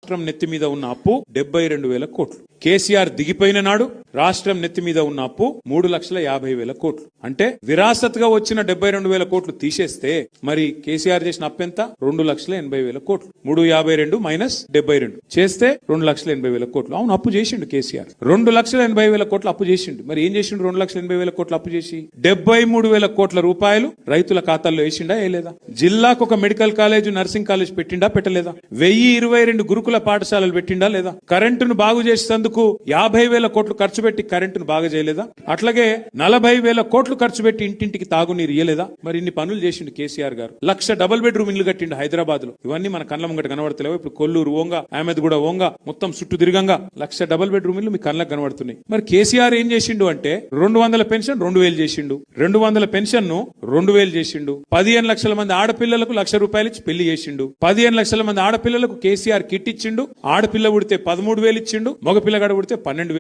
రాష్ట్రం నెత్తి మీద ఉన్న అప్పు 72,000 కోట్లు. కేసీఆర్ దిగిపోయిన నాడు రాష్ట్రం నెత్తి మీద ఉన్న అప్పు 3,50,000 కోట్లు. అంటే విరాసత్గా వచ్చిన 72,000 కోట్లు తీసేస్తే మరి కేసీఆర్ చేసిన అప్పు ఎంత? 2,80,000 కోట్లు. 352 మైనస్ 72 చేస్తే 2,80,000 కోట్లు. అవును, అప్పు చేసిండు కేసీఆర్. 2,80,000 కోట్లు అప్పు చేసిండు. మరి ఏం చేసిండు? 2,80,000 కోట్లు అప్పు చేసి 73,000 కోట్ల రూపాయలు రైతుల ఖాతాల్లో వేసిండా వేయలేదా? జిల్లాకు ఒక మెడికల్ కాలేజ్, నర్సింగ్ కాలేజ్ పెట్టిండా పెట్టలేదా? 1,022 గురుకుల పాఠశాలలు పెట్టిండా లేదా? కరెంటును బాగు చేసేందుకు 50,000 కోట్లు ఖర్చు పెట్టి కరెంటును బాగా చేయలేదా? అట్లాగే 40,000 కోట్లు ఖర్చు పెట్టి ఇంటింటికి తాగునీరు ఇయ్యలేదా? మరి ఇన్ని పనులు చేసిండు కేసీఆర్ గారు. 1,00,000 డబుల్ బెడ్రూమ్ ఇల్లు కట్టిండు హైదరాబాద్ లో. ఇవన్నీ మన కళ్ళ ముంగట కనబడతలేవు. ఇప్పుడు కొల్లూరు ఓంగా, అహ్మద్ కూడా ఓంగా, మొత్తం చుట్టూ తిరగంగా 1,00,000 డబుల్ బెడ్రూమ్ ఇల్లు మీ కళ్ళకు కనబడుతున్నాయి. మరి కేసీఆర్ ఏం చేసిండు అంటే 200 పెన్షన్ 2,000 చేసిండు. 200 పెన్షన్ ను 2,000 చేసిండు. 15 లక్షల మంది ఆడపిల్లలకు 1,00,000 రూపాయలు ఇచ్చి పెళ్లి చేసిండు. 15 లక్షల మంది ఆడపిల్లలకు కేసీఆర్ కిట్ ఇచ్చిండు. ఆడపిల్ల పుడితే 13,000 ఇచ్చిండు. మగ పిల్లగాడు పుడితే 12,000